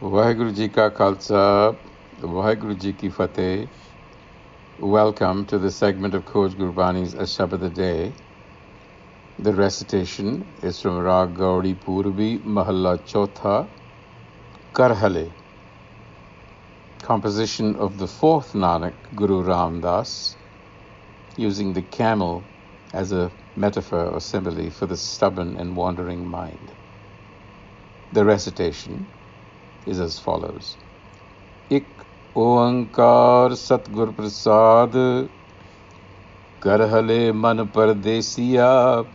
Vaheguru Ji Ka Khalsa, Vaheguru Ji Ki Fateh. Welcome to the segment of Coach Gurbani's a-sabad-a-day. The recitation is from Rag Gaudi Purbi Mahalla Chotha, Karhale. Composition of the fourth Nanak, Guru Ram Das, using the camel as a metaphor or simile for the stubborn and wandering mind. The recitation is as follows. Ik oankar Satgur Prasad, Karhale man Pardesia,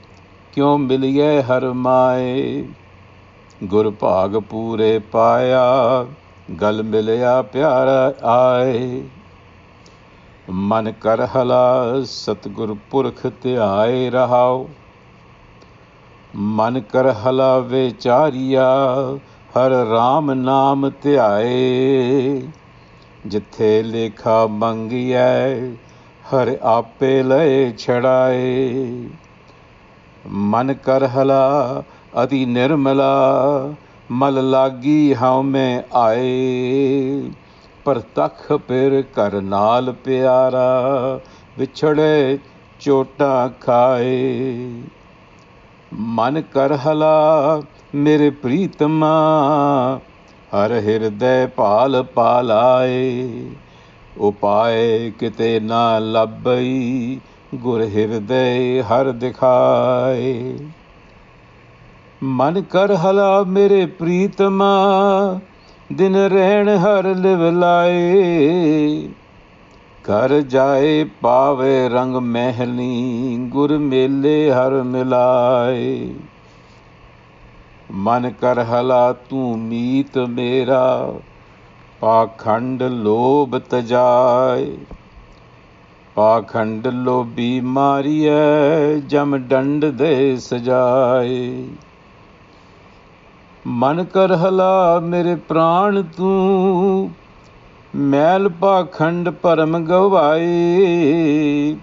kyun miliye har maaye, Gur bhag pure paya, gal milya pyara aaye. Man Karhala Satgur Purkh ਧਿਆਏ ਰਹਾਉ, ਮਨ ਕਰਹਲਾ ਵਿਚਾਰੀਆ ਹਰ ਰਾਮ ਨਾਮ ਧਿਆਏ, ਜਿੱਥੇ ਲੇਖਾ ਮੰਗੀਐ ਹਰ ਆਪੇ ਲਏ ਛੜਾਏ। ਮਨ ਕਰਹਲਾ ਅਤੀ ਨਿਰਮਲਾ ਮਲ ਲਾਗੀ ਹਉ ਮੈਂ ਆਏ, ਪ੍ਰਤੱਖ ਪਿਰ ਕਰ ਨਾਲ ਪਿਆਰਾ ਵਿਛੜੇ ਚੋਟਾਂ ਖਾਏ। ਮਨ ਕਰਹਲਾ ਮੇਰੇ ਪ੍ਰੀਤਮਾ ਹਰ ਹਿਰਦੈ ਭਾਲ ਪਾਲਾਏ, ਉਪਾਏ ਕਿਤੇ ਨਾ ਲੱਭਈ ਗੁਰ ਹਿਰਦੈ ਹਰ ਦਿਖਾਏ। ਮਨ ਕਰਹਲਾ ਮੇਰੇ ਪ੍ਰੀਤਮਾ ਦਿਨ ਰਹਿਣ ਹਰ ਲਿਵ ਲਾਏ, ਘਰ ਜਾਏ ਪਾਵੇ ਰੰਗ ਮਹਿਲੀ ਗੁਰ ਮੇਲੇ ਹਰ ਮਿਲਾਏ। ਮਨ ਕਰਹਲਾ ਤੂੰ ਮੀਤ ਮੇਰਾ ਪਾਖੰਡ ਲੋਭ ਤਜਾਏ, ਪਾਖੰਡ ਲੋਭੀ ਮਾਰੀਐ ਜਮ ਡੰਡ ਦੇ ਸਜਾਏ। ਮਨ ਕਰਹਲਾ ਮੇਰੇ ਪ੍ਰਾਣ ਤੂੰ ਮੈਲ ਪਾਖੰਡ ਭਰਮ ਗਵਾਏ,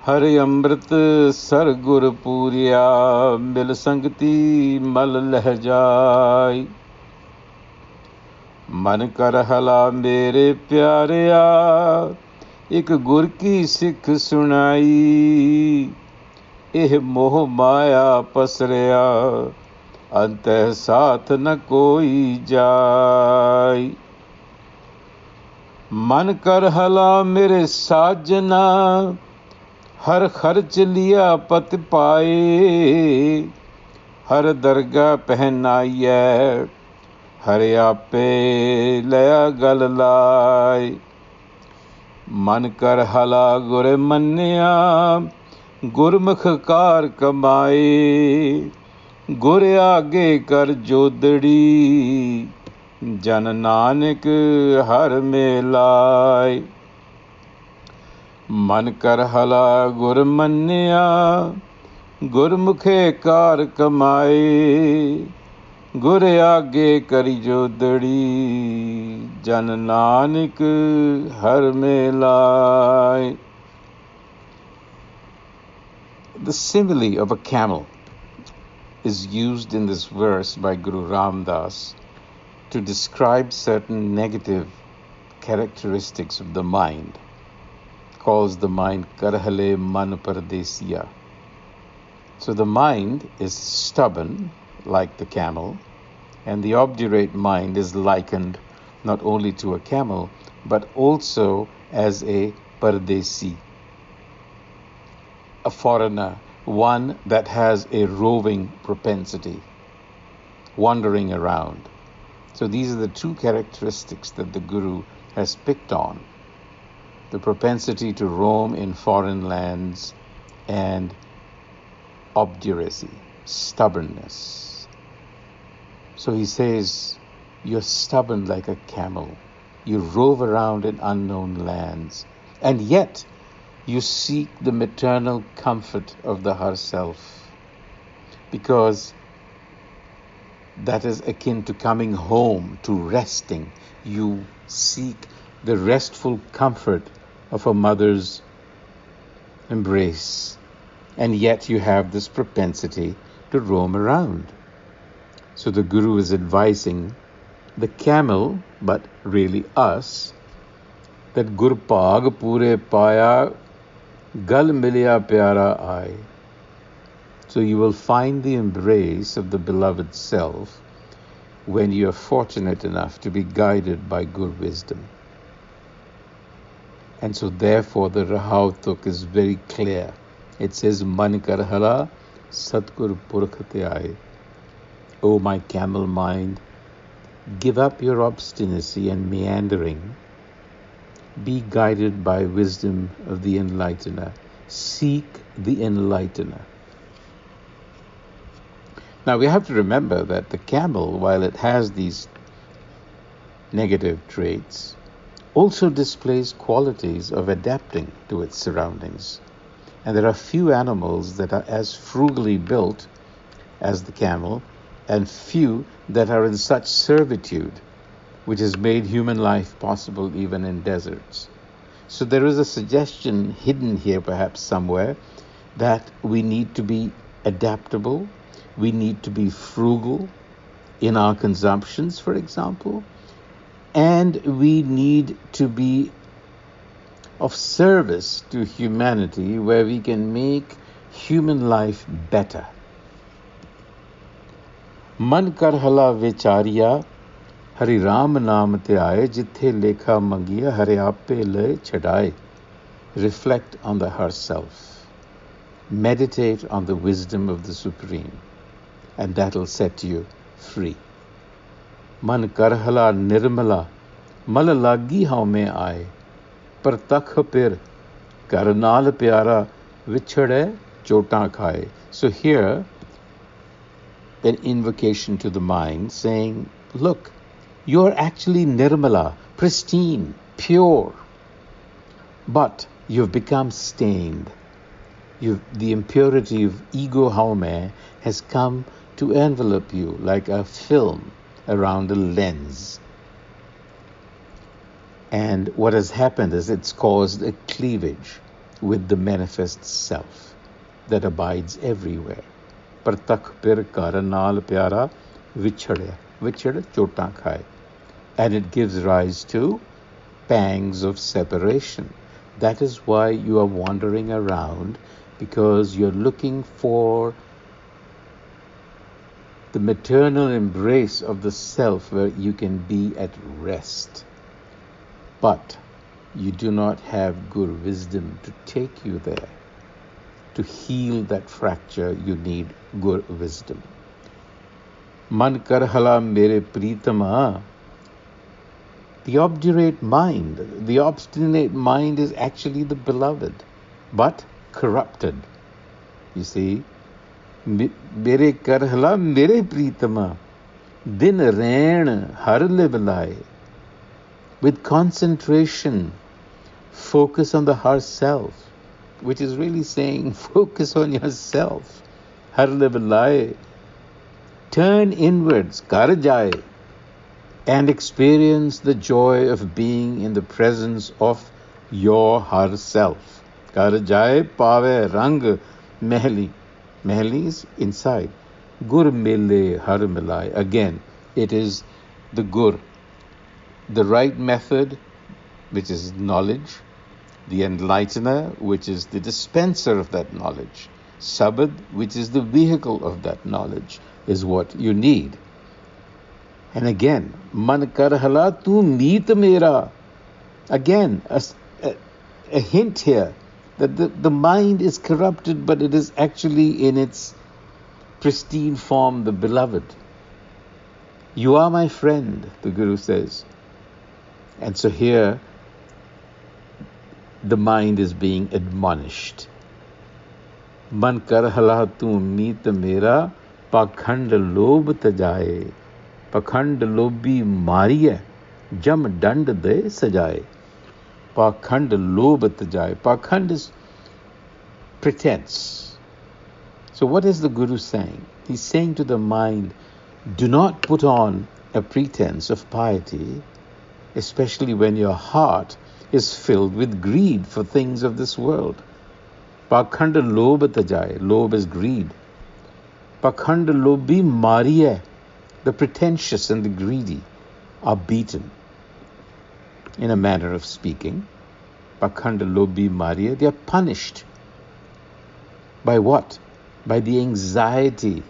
ਹਰਿ ਅੰਮ੍ਰਿਤ ਸਰ ਗੁਰ ਪੂਰਿਆ ਮਿਲ ਸੰਗਤੀ ਮਲ ਲਹਿ ਜਾਈ। ਮਨ ਕਰਹਲਾ ਮੇਰੇ ਪਿਆਰਿਆ ਇੱਕ ਗੁਰ ਕੀ ਸਿੱਖ ਸੁਣਾਈ, ਇਹ ਮੋਹ ਮਾਇਆ ਪਸਰਿਆ ਅੰਤਹਿ ਸਾਥ ਨ ਕੋਈ ਜਾਈ। ਮਨ ਕਰਹਲਾ ਮੇਰੇ ਸਾਜਨਾ ਹਰ ਖਰਚ ਲਿਆ ਪਤ ਪਾਏ, ਹਰ ਦਰਗਾ ਪਹਿਨਾਈਐ ਹਰ ਆਪੇ ਲਿਆ ਗਲ ਲਾਏ। ਮਨ ਕਰਹਲਾ ਗੁਰ ਮੰਨਿਆ ਗੁਰਮੁਖ ਕਾਰ ਕਮਾਏ, ਗੁਰ ਆਗੇ ਕਰ ਜੋਦੜੀ ਜਨ ਨਾਨਕ ਹਰ ਮੇਲਾਏ। ਮਨ ਕਰਹਲਾ ਗੁਰ ਮੰਨਿਆ ਗੁਰਮੁਖੇ ਕਾਰ ਕਮਾਏ, ਗੁਰ ਆਗੇ ਕਰੀ ਜੋਦੜੀ ਜਨ ਨਾਨਕ ਹਰ ਮੇਲਾਏ। The simile of a camel is used in this verse by Guru Ram Das to describe certain negative characteristics of the mind. Calls the mind Karhale man Pardesia. So the mind is stubborn like the camel, and the obdurate mind is likened not only to a camel but also as a Pardesi, a foreigner, one that has a roving propensity, wandering around. So these are the two characteristics that the Guru has picked on: the propensity to roam in foreign lands and obduracy, stubbornness. So he says, you're stubborn like a camel. You rove around in unknown lands, and yet you seek the maternal comfort of the Herself, because that is akin to coming home, to resting. You seek the restful comfort of a mother's embrace, and yet you have this propensity to roam around. So the Guru is advising the camel, but really us, that Gurpag Pure Paya Gal Milya Pyara Ai. So you will find the embrace of the beloved self when you are fortunate enough to be guided by good wisdom. And so therefore the Rahautuk is very clear. It says, Man Karhala Satgur Purkhate Ai. O my camel mind, give up your obstinacy and meandering. Be guided by wisdom of the enlightener. Seek the enlightener. Now we have to remember that the camel, while it has these negative traits, also displays qualities of adapting to its surroundings. And there are few animals that are as frugally built as the camel, and few that are in such servitude, which has made human life possible even in deserts. So there is a suggestion hidden here perhaps somewhere that we need to be adaptable, we need to be frugal in our consumptions, for example, and we need to be of service to humanity where we can make human life better. Man karhala vichariya Hari Ram naam te aaye jithe lekha mangiya Hari ape le chadaye. Reflect on the herself. Meditate on the wisdom of the Supreme, and that'll set you free. Man karhala nirmala mal lagi hau mein aaye par takh pir karnal pyara vichhade chotan khaye. So here, an invocation to the mind saying, look, you're actually nirmala, pristine, pure, but you've become stained. The impurity of ego haume has come to envelop you like a film around a lens. And what has happened is it's caused a cleavage with the manifest self that abides everywhere. Partakh pir karanal pyara vichhade chotan khaye. And it gives rise to pangs of separation. That is why you are wandering around, because you're looking for the maternal embrace of the self where you can be at rest. But you do not have good wisdom to take you there. To heal that fracture, you need good wisdom. Man karhala mere pritama. The obdurate mind, the obstinate mind is actually the beloved, but corrupted. You see, mere karhala mere pritama, din rain har livalai. With concentration, focus on the har self, which is really saying focus on yourself. Har livalai. Turn inwards, kar jaye, and experience the joy of being in the presence of your har self. Kar jaye pave rang mehli. Mehli is inside. Gur mile har milai. Again, it is the gur, the right method, which is knowledge, the enlightener, which is the dispenser of that knowledge, sabad, which is the vehicle of that knowledge, is what you need. And again, man karhala tu meet mera. Again, a hint here that the mind is corrupted, but it is actually in its pristine form, the beloved. You are my friend, the Guru says. And so here, the mind is being admonished. Man karhala tu meet mera, pakhand lob tajaye. Pakhand lobhi mariye, jam dand de sajaye. Pakhand lob tajaye. Pakhand is pretense. So what is the Guru saying? He's saying to the mind, do not put on a pretense of piety, especially when your heart is filled with greed for things of this world. Pakhand lob tajaye. Lob is greed. Pakhand lobhi mariye, the pretentious and the greedy. are beaten, in a manner of speaking. Pakhand lobhi mariye, they are punished. By what? By the anxiety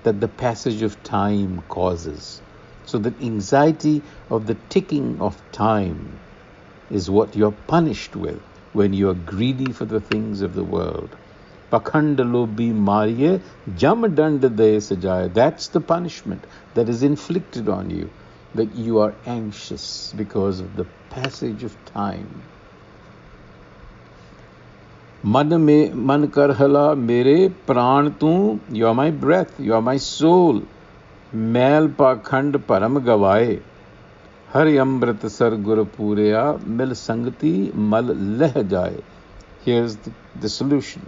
that the passage of time causes. So the anxiety of the ticking of time is what you're punished with when you are greedy for the things of the world. Pakhand lobhi mariye, jam dand de sajaye. That's the punishment that is inflicted on you, that you are anxious because of the passage of time. Man karhala mere pran tu, you are my breath, you are my soul. Mail pakhand param gavaye. Hari amrit sar gur pureya, mil sangati mal leh jaye. Here's the solution.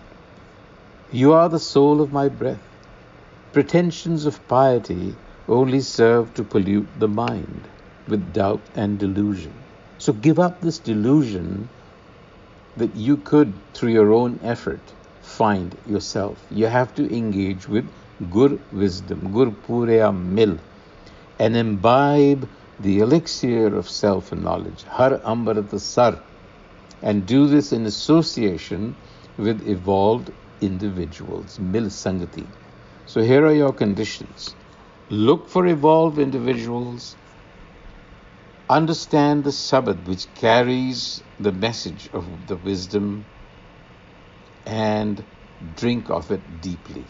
You are the soul of my breath. Pretensions of piety only serve to pollute the mind with doubt and delusion. So give up this delusion that you could, through your own effort, find yourself. You have to engage with Gur wisdom, Gur Pureya Mil, and imbibe the elixir of self-knowledge, Har Amrit Sar, and do this in association with evolved individuals, Mil Sangati. So here are your conditions. Look for evolved individuals. Understand the sabad, which carries the message of the wisdom, and drink of it deeply.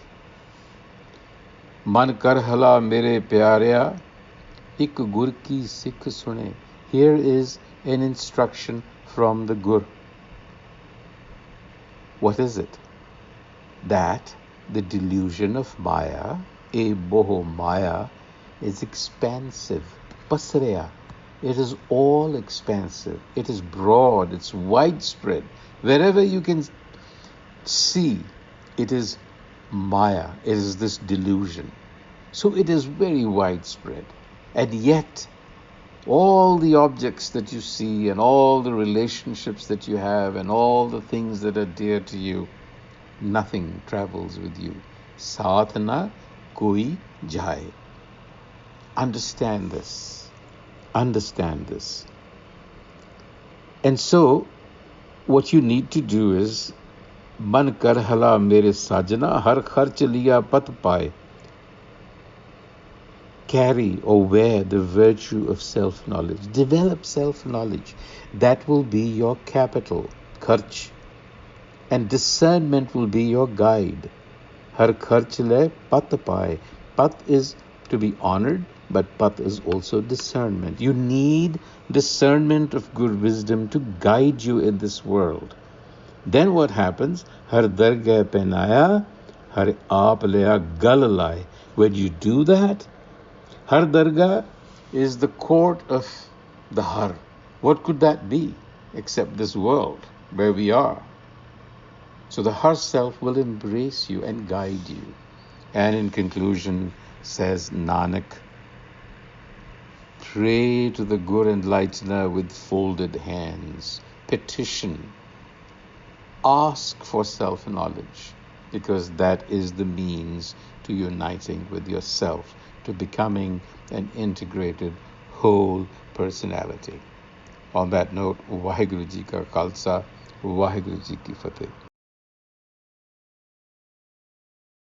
Man karhala mere pyarya, ik gur ki sikh sune. Here is an instruction from the Gur. What is it? That the delusion of Maya, a boho Maya, is expansive. Pasreya. It is all expansive. It is broad. It's widespread. Wherever you can see, it is Maya. It is this delusion. So it is very widespread. And yet, all the objects that you see and all the relationships that you have and all the things that are dear to you, nothing travels with you. Saath na koi jaye. Understand this. Understand this. And so, what you need to do is, Man karhala mere sajana, har kharch liya pat paye. Carry or wear the virtue of self-knowledge. Develop self-knowledge. That will be your capital, kharch. And discernment will be your guide. Har kharch le pat paye. Pat is to be honored, but pat is also discernment. You need discernment of good wisdom to guide you in this world. Then what happens? Har dargah penaya, har aap leya gal lai. When you do that, Har dargah is the court of the Har. What could that be except this world where we are? So the Har self will embrace you and guide you. And in conclusion, says Nanak, pray to the Gur Enlightener with folded hands. Petition. Ask for self-knowledge, because that is the means to uniting with yourself, to becoming an integrated whole personality. On that note, Vaheguru Ji Ka Khalsa, Vaheguru Ji Ki Fateh.